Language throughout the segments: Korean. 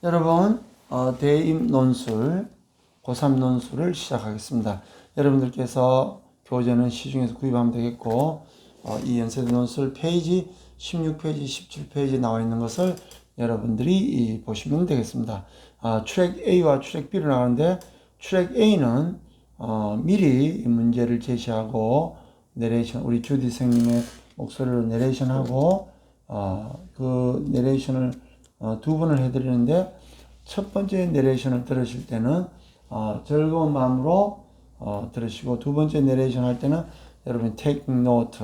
여러분, 대입 논술, 고3 논술을 시작하겠습니다. 여러분들께서 교재는 시중에서 구입하면 되겠고, 이 연세대 논술 페이지 16페이지, 17페이지 나와 있는 것을 여러분들이 보시면 되겠습니다. 트랙 A와 트랙 B로 나가는데, 트랙 A는 미리 문제를 제시하고, 내레이션, 우리 주디 선생님의 목소리로 내레이션하고, 그 내레이션을 두 번을 해드리는데, 첫 번째 내레이션을 들으실 때는 즐거운 마음으로 들으시고, 두 번째 내레이션 할 때는 여러분이 take note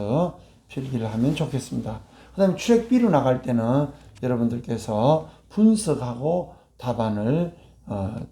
필기를 하면 좋겠습니다. 그 다음에 트랙 B로 나갈 때는 여러분들께서 분석하고 답안을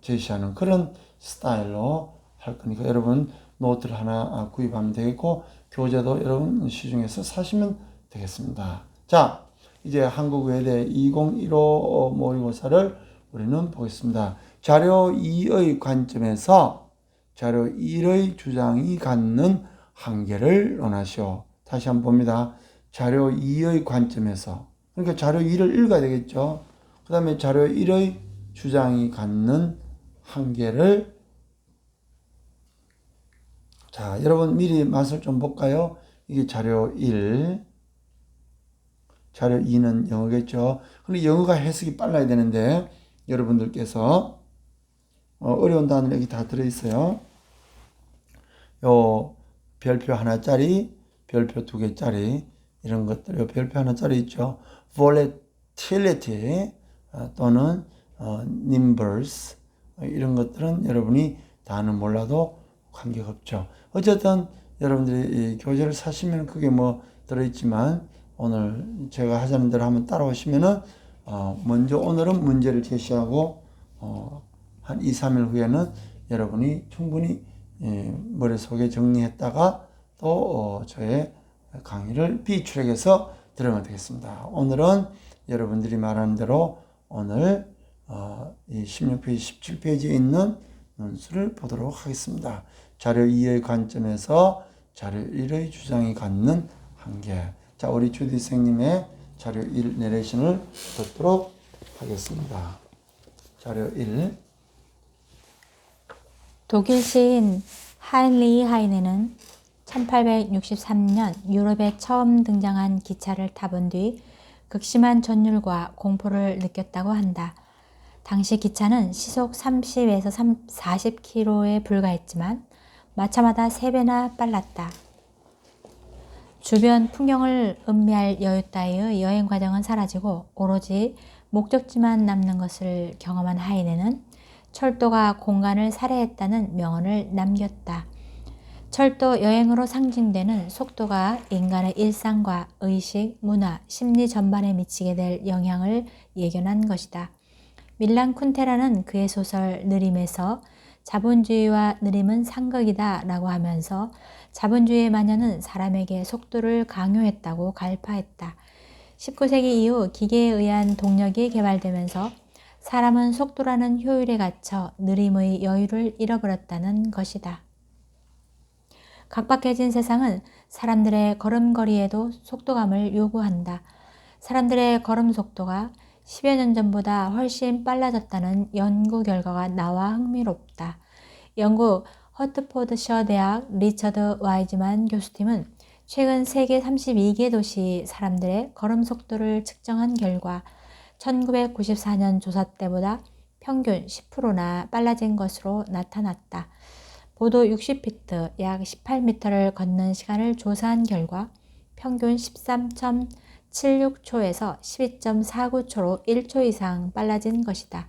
제시하는 그런 스타일로 할 거니까 여러분 노트를 하나 구입하면 되겠고, 교재도 여러분 시중에서 사시면 되겠습니다. 자, 이제 한국외대 2015 모의고사를 우리는 보겠습니다. 자료 2의 관점에서 자료 1의 주장이 갖는 한계를 논하시오. 다시 한번 봅니다. 자료 2의 관점에서. 그러니까 자료 2를 읽어야 되겠죠. 그 다음에 자료 1의 주장이 갖는 한계를. 자, 여러분 미리 맛을 좀 볼까요? 이게 자료 1. 자료 2는 영어겠죠. 근데 영어가 해석이 빨라야 되는데 여러분들께서 어려운 단어는 여기 다 들어있어요. 요 별표 하나짜리, 별표 두 개짜리 이런 것들, 요 별표 하나짜리 있죠. volatility 또는 numbers 이런 것들은 여러분이 다는 몰라도 관계없죠. 어쨌든 여러분들이 이 교재를 사시면 그게 뭐 들어있지만 오늘 제가 하자는 대로 한번 따라오시면은 먼저 오늘은 문제를 제시하고 한 2, 3일 후에는 여러분이 충분히 머릿속에 정리했다가 또 저의 강의를 B트랙에서 들으면 되겠습니다. 오늘은 여러분들이 말하는 대로 오늘 이 16페이지, 17페이지에 있는 논술을 보도록 하겠습니다. 자료 2의 관점에서 자료 1의 주장이 갖는 한계. 자, 우리 주디 선생님의 자료 1 내레이션을 듣도록 하겠습니다. 자료 1. 독일 시인 하인리히 하이네는 1863년 유럽에 처음 등장한 기차를 타본 뒤 극심한 전율과 공포를 느꼈다고 한다. 당시 기차는 시속 30에서 40km에 불과했지만 마차마다 3배나 빨랐다. 주변 풍경을 음미할 여유 따위의 여행 과정은 사라지고 오로지 목적지만 남는 것을 경험한 하이네는 철도가 공간을 살해했다는 명언을 남겼다. 철도 여행으로 상징되는 속도가 인간의 일상과 의식, 문화, 심리 전반에 미치게 될 영향을 예견한 것이다. 밀란 쿤테라는 그의 소설 느림에서 자본주의와 느림은 상극이다 라고 하면서 자본주의의 만연은 사람에게 속도를 강요했다고 갈파했다. 19세기 이후 기계에 의한 동력이 개발되면서 사람은 속도라는 효율에 갇혀 느림의 여유를 잃어버렸다는 것이다. 각박해진 세상은 사람들의 걸음걸이에도 속도감을 요구한다. 사람들의 걸음 속도가 10여 년 전보다 훨씬 빨라졌다는 연구 결과가 나와 흥미롭다. 영국 허트포드셔 대학 리처드 와이즈만 교수팀은 최근 세계 32개 도시 사람들의 걸음 속도를 측정한 결과 1994년 조사 때보다 평균 10%나 빨라진 것으로 나타났다. 보도 60피트, 약 18m를 걷는 시간을 조사한 결과 평균 13.76초에서 12.49초로 1초 이상 빨라진 것이다.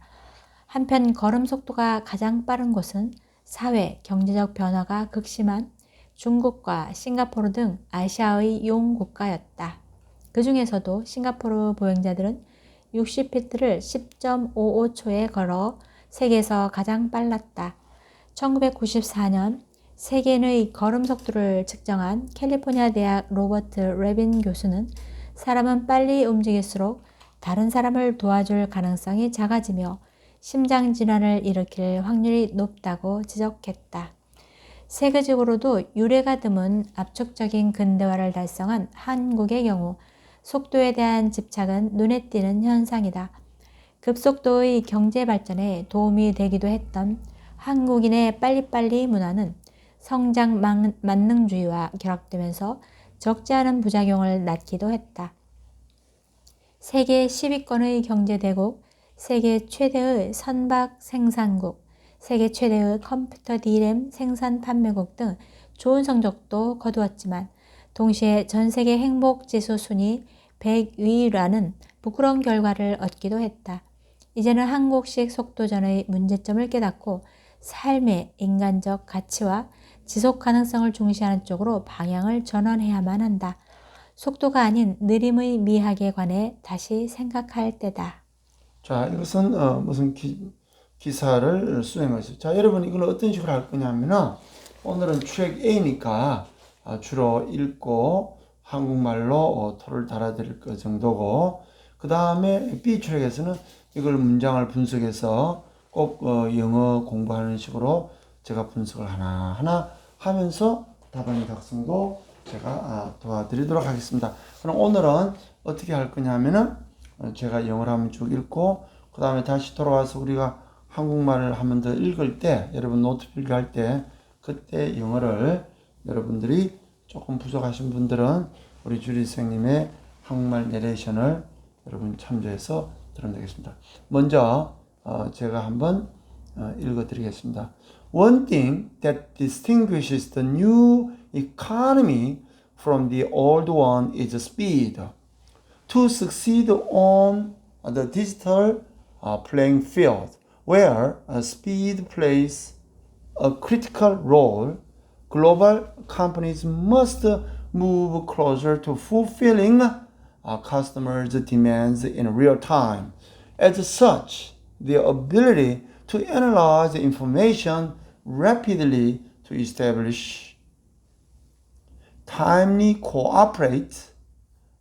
한편 걸음 속도가 가장 빠른 곳은 사회, 경제적 변화가 극심한 중국과 싱가포르 등 아시아의 용국가였다. 그 중에서도 싱가포르 보행자들은 60피트를 10.55초에 걸어 세계에서 가장 빨랐다. 1994년 세계인의 걸음 속도를 측정한 캘리포니아 대학 로버트 레빈 교수는 사람은 빨리 움직일수록 다른 사람을 도와줄 가능성이 작아지며 심장질환을 일으킬 확률이 높다고 지적했다. 세계적으로도 유례가 드문 압축적인 근대화를 달성한 한국의 경우 속도에 대한 집착은 눈에 띄는 현상이다. 급속도의 경제 발전에 도움이 되기도 했던 한국인의 빨리빨리 문화는 성장 만능주의와 결합되면서 적지 않은 부작용을 낳기도 했다. 세계 10위권의 경제대국, 세계 최대의 선박 생산국, 세계 최대의 컴퓨터 D램 생산 판매국 등 좋은 성적도 거두었지만 동시에 전 세계 행복지수 순위 100위라는 부끄러운 결과를 얻기도 했다. 이제는 한국식 속도전의 문제점을 깨닫고 삶의 인간적 가치와 지속 가능성을 중시하는 쪽으로 방향을 전환해야만 한다. 속도가 아닌 느림의 미학에 관해 다시 생각할 때다. 자, 이것은 무슨 기사를 수행하죠. 자, 여러분 이걸 어떤 식으로 할 거냐면은 오늘은 트랙 A니까 주로 읽고 한국말로 토를 달아드릴 것 정도고, 그 다음에 B 트랙에서는 이걸 문장을 분석해서 꼭 영어 공부하는 식으로 제가 분석을 하나하나 하면서 답안지 작성도 제가 도와드리도록 하겠습니다. 그럼 오늘은 어떻게 할 거냐면은 제가 영어를 한번 쭉 읽고 그 다음에 다시 돌아와서 우리가 한국말을 한 번 더 읽을 때, 여러분 노트 필기할 때 그때 영어를 여러분들이 조금 부족하신 분들은 우리 주리 선생님의 한국말 내레이션을 여러분 참조해서 들으면 되겠습니다. 먼저 제가 한번 읽어드리겠습니다. One thing that distinguishes the new economy from the old one is speed. To succeed on the digital playing field, where speed plays a critical role, global companies must move closer to fulfilling customers' demands in real time. As such, the ability to analyze information rapidly to establish timely cooperate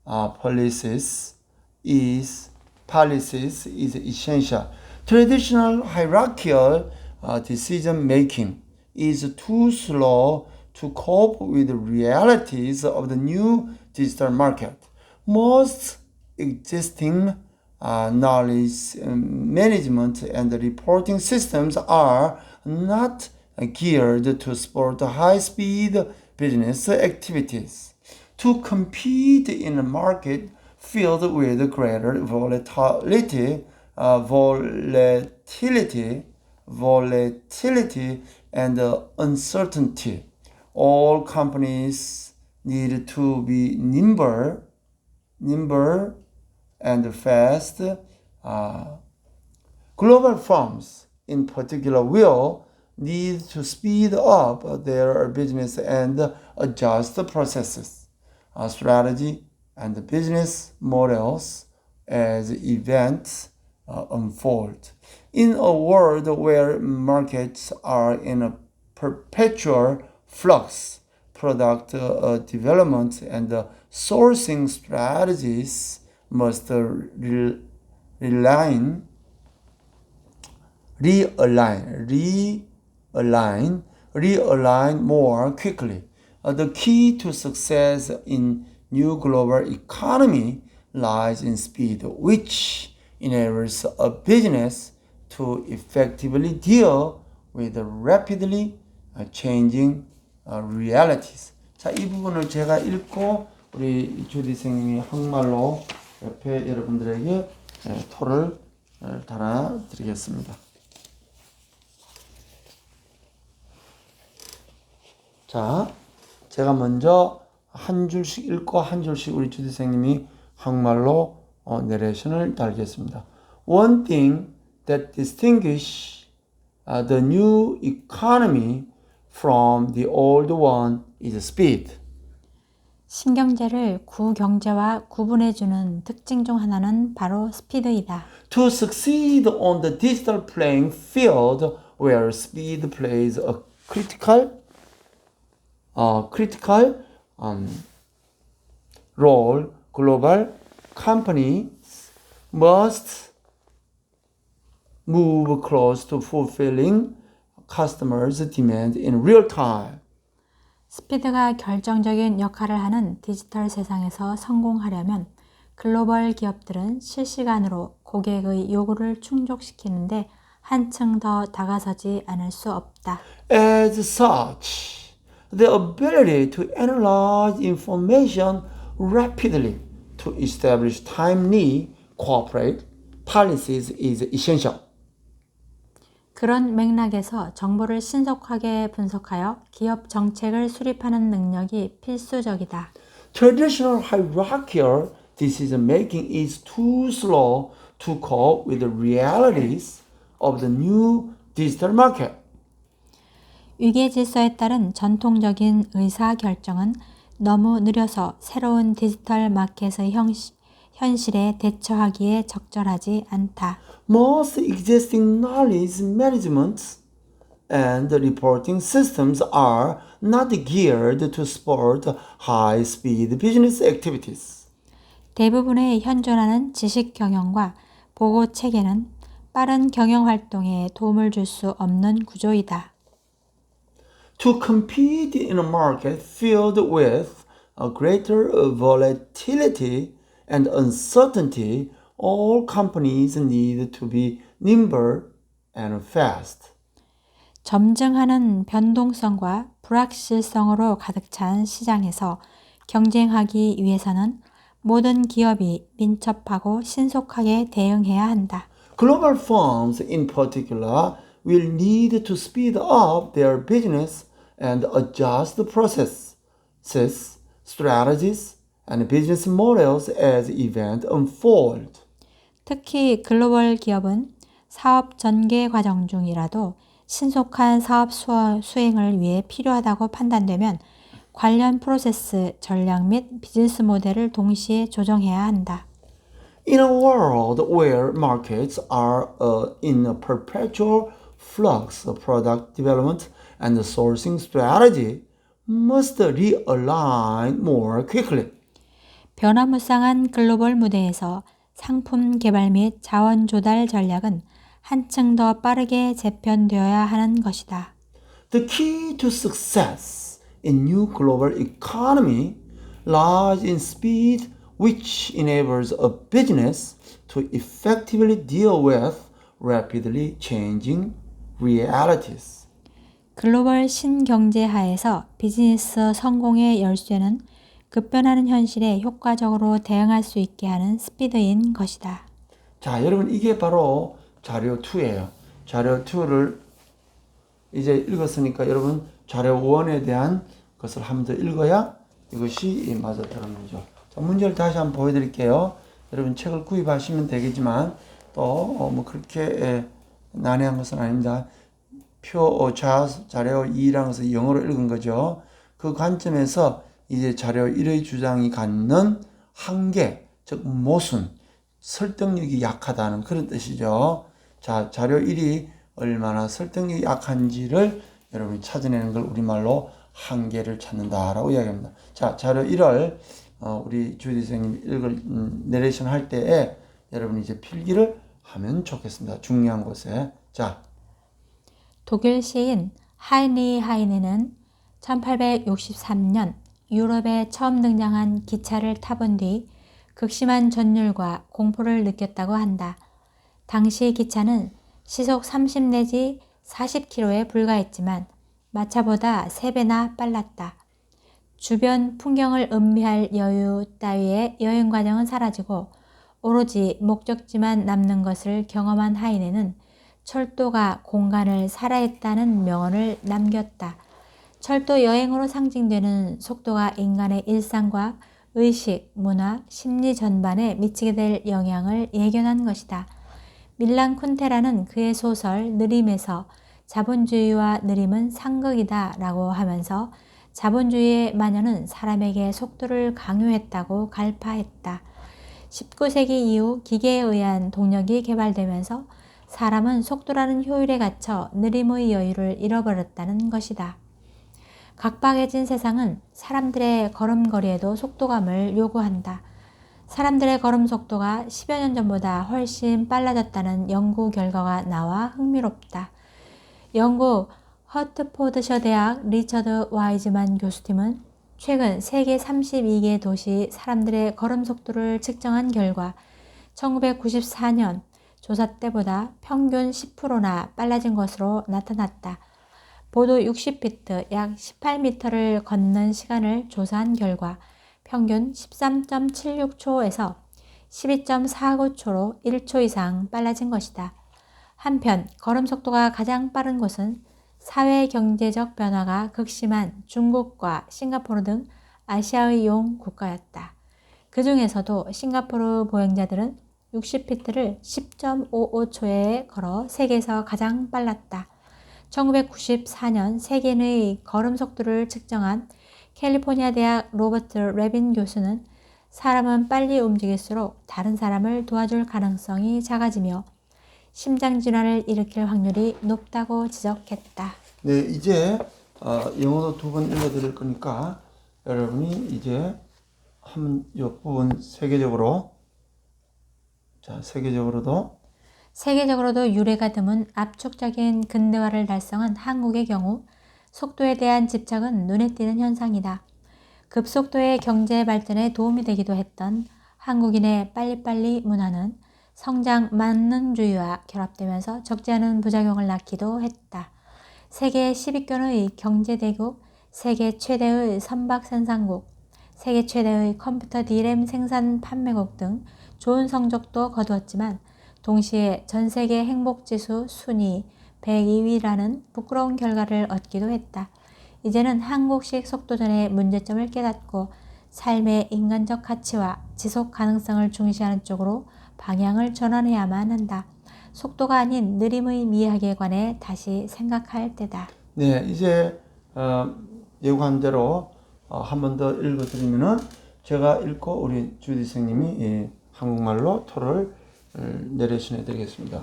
policies is essential. Traditional hierarchical decision making is too slow to cope with the realities of the new digital market. Most existing knowledge management and reporting systems are not geared to support high-speed business activities. To compete in a market filled with greater volatility and uncertainty, all companies need to be nimble and fast. Global firms, in particular, will need to speed up their business and adjust processes, strategy, and business models as events unfold. In a world where markets are in a perpetual flux, product development and sourcing strategies must realign more quickly. The key to success in new global economy lies in speed, which enables a business to effectively deal with rapidly changing realities. 자, 이 부분을 제가 읽고 우리 주디 선생님이 한국말로 옆에 여러분들에게 토를 달아드리겠습니다. 자, 제가 먼저 한 줄씩 읽고 한 줄씩 우리 주디 선생님이 한국말로 내레이션을 달겠습니다. One thing that distinguishes the new economy from the old one is speed. 신경제를 구경제와 구분해주는 특징 중 하나는 바로 스피드이다. To succeed on the digital playing field where speed plays a critical role, global companies must move close to fulfilling customers' demand in real time. 스피드가 결정적인 역할을 하는 디지털 세상에서 성공하려면 글로벌 기업들은 실시간으로 고객의 요구를 충족시키는데 한층 더 다가서지 않을 수 없다. As such, the ability to analyze information rapidly to establish timely corporate policies is essential. 그런 맥락에서 정보를 신속하게 분석하여 기업 정책을 수립하는 능력이 필수적이다. Traditional hierarchical decision making is too slow to cope with the realities of the new digital market. 위계 질서에 따른 전통적인 의사 결정은 너무 느려서 새로운 디지털 마켓의 현실에 대처하기에 적절하지 않다. Most existing knowledge management and reporting systems are not geared to support high-speed business activities. 대부분의 현존하는 지식 경영과 보고 체계는 빠른 경영 활동에 도움을 줄 수 없는 구조이다. To compete in a market filled with a greater volatility and uncertainty, all companies need to be nimble and fast. 점증하는 변동성과 불확실성으로 가득 찬 시장에서 경쟁하기 위해서는 모든 기업이 민첩하고 신속하게 대응해야 한다. Global firms in particular will need to speed up their business and adjust processes, strategies, and business models as events unfold. 특히 글로벌 기업은 사업 전개 과정 중이라도 신속한 사업 수행을 위해 필요하다고 판단되면 관련 프로세스, 전략 및 비즈니스 모델을 동시에 조정해야 한다. In a world where markets are in a perpetual flux, product development and sourcing strategy must realign more quickly. 변화무쌍한 글로벌 무대에서 상품 개발 및 자원 조달 전략은 한층 더 빠르게 재편되어야 하는 것이다. The key to success in new global economy lies in speed, which enables a business to effectively deal with rapidly changing realities. 글로벌 신경제 하에서 비즈니스 성공의 열쇠는 급변하는 현실에 효과적으로 대응할 수 있게 하는 스피드인 것이다. 자, 여러분 이게 바로 자료 2예요. 자료 2를 이제 읽었으니까 여러분 자료 1에 대한 것을 한 번 더 읽어야 이것이 맞아 들어오죠. 자, 문제를 다시 한번 보여드릴게요. 여러분 책을 구입하시면 되겠지만 또 뭐 그렇게 난해한 것은 아닙니다. 자료 2라는 것을 영어로 읽은 거죠. 그 관점에서 이제 자료 1의 주장이 갖는 한계, 즉 모순, 설득력이 약하다는 그런 뜻이죠. 자, 자료 1이 얼마나 설득력이 약한지를 여러분이 찾아내는 걸 우리말로 한계를 찾는다라고 이야기합니다. 자, 자료 1을 우리 주디 선생님이 내레이션 할 때에 여러분이 이제 필기를 하면 좋겠습니다. 중요한 곳에. 자, 독일 시인 하이니 하이네는 1863년 유럽에 처음 등장한 기차를 타본 뒤 극심한 전율과 공포를 느꼈다고 한다. 당시 기차는 시속 30 내지 40km에 불과했지만 마차보다 3배나 빨랐다. 주변 풍경을 음미할 여유 따위의 여행 과정은 사라지고 오로지 목적지만 남는 것을 경험한 하이네는 철도가 공간을 살아있다는 명언을 남겼다. 철도 여행으로 상징되는 속도가 인간의 일상과 의식, 문화, 심리 전반에 미치게 될 영향을 예견한 것이다. 밀란 쿤테라는 그의 소설 느림에서 자본주의와 느림은 상극이다 라고 하면서 자본주의의 만연은 사람에게 속도를 강요했다고 갈파했다. 19세기 이후 기계에 의한 동력이 개발되면서 사람은 속도라는 효율에 갇혀 느림의 여유를 잃어버렸다는 것이다. 각박해진 세상은 사람들의 걸음걸이에도 속도감을 요구한다. 사람들의 걸음 속도가 10여 년 전보다 훨씬 빨라졌다는 연구 결과가 나와 흥미롭다. 영국 허트포드셔 대학 리처드 와이즈만 교수팀은 최근 세계 32개 도시 사람들의 걸음 속도를 측정한 결과 1994년 조사 때보다 평균 10%나 빨라진 것으로 나타났다. 보도 60피트 약 18m를 걷는 시간을 조사한 결과 평균 13.76초에서 12.49초로 1초 이상 빨라진 것이다. 한편 걸음 속도가 가장 빠른 곳은 사회 경제적 변화가 극심한 중국과 싱가포르 등 아시아의 용 국가였다. 그 중에서도 싱가포르 보행자들은 60피트를 10.55초에 걸어 세계에서 가장 빨랐다. 1994년 세계인의 걸음 속도를 측정한 캘리포니아 대학 로버트 레빈 교수는 사람은 빨리 움직일수록 다른 사람을 도와줄 가능성이 작아지며 심장질환을 일으킬 확률이 높다고 지적했다. 네, 이제 영어도 2번 읽어드릴 거니까 여러분이 이제 이 부분 세계적으로도 유례가 드문 압축적인 근대화를 달성한 한국의 경우 속도에 대한 집착은 눈에 띄는 현상이다. 급속도의 경제 발전에 도움이 되기도 했던 한국인의 빨리빨리 문화는 성장 만능주의와 결합되면서 적지 않은 부작용을 낳기도 했다. 세계 10위권의 경제대국, 세계 최대의 선박생산국, 세계 최대의 컴퓨터 D램 생산 판매국 등 좋은 성적도 거두었지만 동시에 전세계 행복지수 순위 102위라는 부끄러운 결과를 얻기도 했다. 이제는 한국식 속도전의 문제점을 깨닫고 삶의 인간적 가치와 지속 가능성을 중시하는 쪽으로 방향을 전환해야만 한다. 속도가 아닌 느림의 미학에 관해 다시 생각할 때다. 네, 이제 예고한 대로 한 번 더 읽어드리면은 제가 읽고 우리 주디 선생님이 한국말로 토를 내레이션 해드리겠습니다.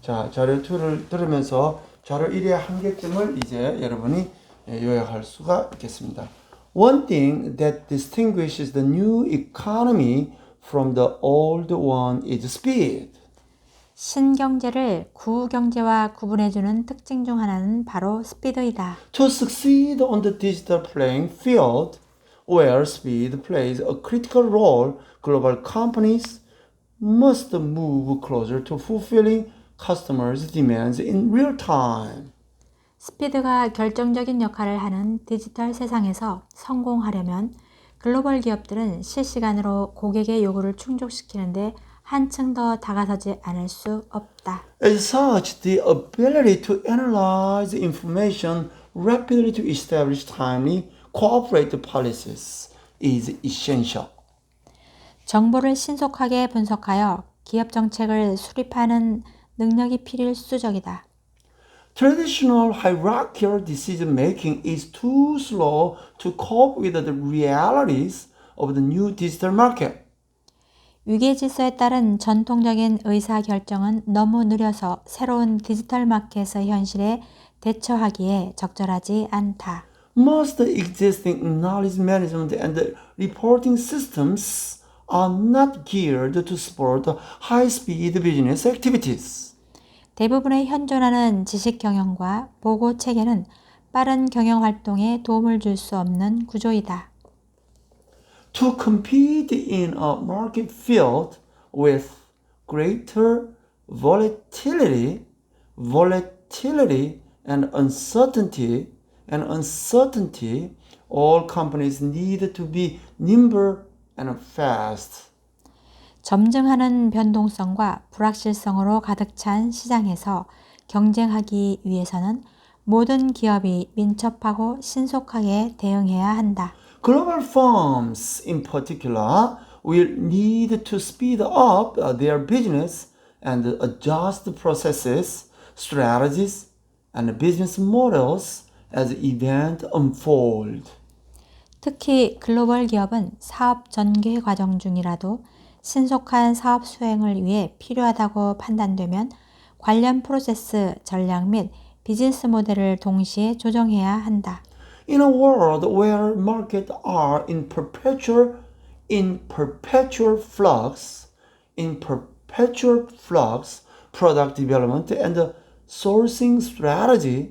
자, 자료 2를 들으면서 자료 1의 한계점을 이제 여러분이 요약할 수가 있겠습니다. One thing that distinguishes the new economy from the old one is speed. 신경제를 구경제와 구분해주는 특징 중 하나는 바로 스피드이다. To succeed on the digital playing field, where speed plays a critical role, global companies must move closer to fulfilling customers' demands in real time. 스피드가 결정적인 역할을 하는 디지털 세상에서 성공하려면 글로벌 기업들은 실시간으로 고객의 요구를 충족시키는데 한층 더 다가서지 않을 수 없다. As such, the ability to analyze information rapidly to establish timely, cooperative policies is essential. 정보를 신속하게 분석하여 기업 정책을 수립하는 능력이 필수적이다. Traditional hierarchical decision making is too slow to cope with the realities of the new digital market. 위계 질서에 따른 전통적인 의사 결정은 너무 느려서 새로운 디지털 마켓의 현실에 대처하기에 적절하지 않다. Most existing knowledge management and reporting systems are not geared to support high-speed business activities. 대부분의 현존하는 지식 경영과 보고 체계는 빠른 경영 활동에 도움을 줄 수 없는 구조이다. To compete in a market field with greater volatility and uncertainty, all companies need to be nimble and fast. 점증하는 변동성과 불확실성으로 가득 찬 시장에서 경쟁하기 위해서는 모든 기업이 민첩하고 신속하게 대응해야 한다. Global firms in particular will need to speed up their business and adjust processes, strategies, and business models as events unfold. 특히 글로벌 기업은 사업 전개 과정 중이라도 신속한 사업 수행을 위해 필요하다고 판단되면 관련 프로세스, 전략 및 비즈니스 모델을 동시에 조정해야 한다. In a world where markets are in perpetual flux, product development and sourcing strategies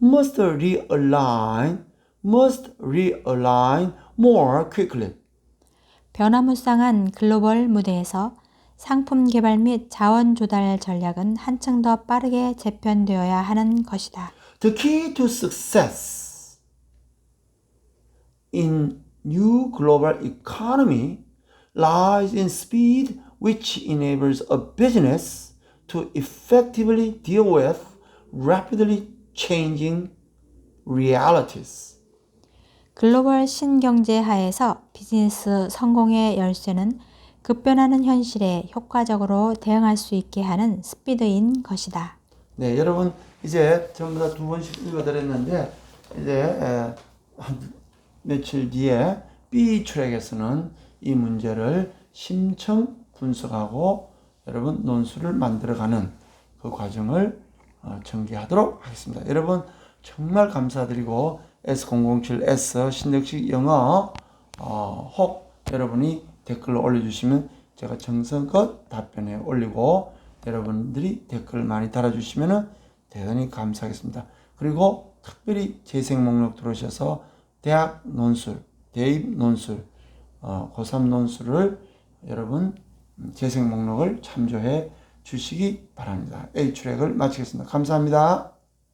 must realign must realign more quickly. 변화무쌍한 글로벌 무대에서 상품 개발 및 자원 조달 전략은 한층 더 빠르게 재편되어야 하는 것이다. The key to success in new global economy lies in speed, which enables a business to effectively deal with rapidly changing realities. 글로벌 신경제 하에서 비즈니스 성공의 열쇠는 급변하는 현실에 효과적으로 대응할 수 있게 하는 스피드인 것이다. 네, 여러분 이제 전부 다 2번씩 읽어드렸는데 이제 한 며칠 뒤에 B 트랙에서는 이 문제를 심층 분석하고 여러분 논술을 만들어가는 그 과정을 전개하도록 하겠습니다. 여러분 정말 감사드리고 S007S 신덕식 영어 혹 여러분이 댓글을 올려주시면 제가 정성껏 답변해 올리고 여러분들이 댓글 많이 달아주시면 대단히 감사하겠습니다. 그리고 특별히 재생 목록 들어오셔서 대학 논술, 대입 논술, 고3 논술을 여러분 재생 목록을 참조해 주시기 바랍니다. A트랙을 마치겠습니다. 감사합니다.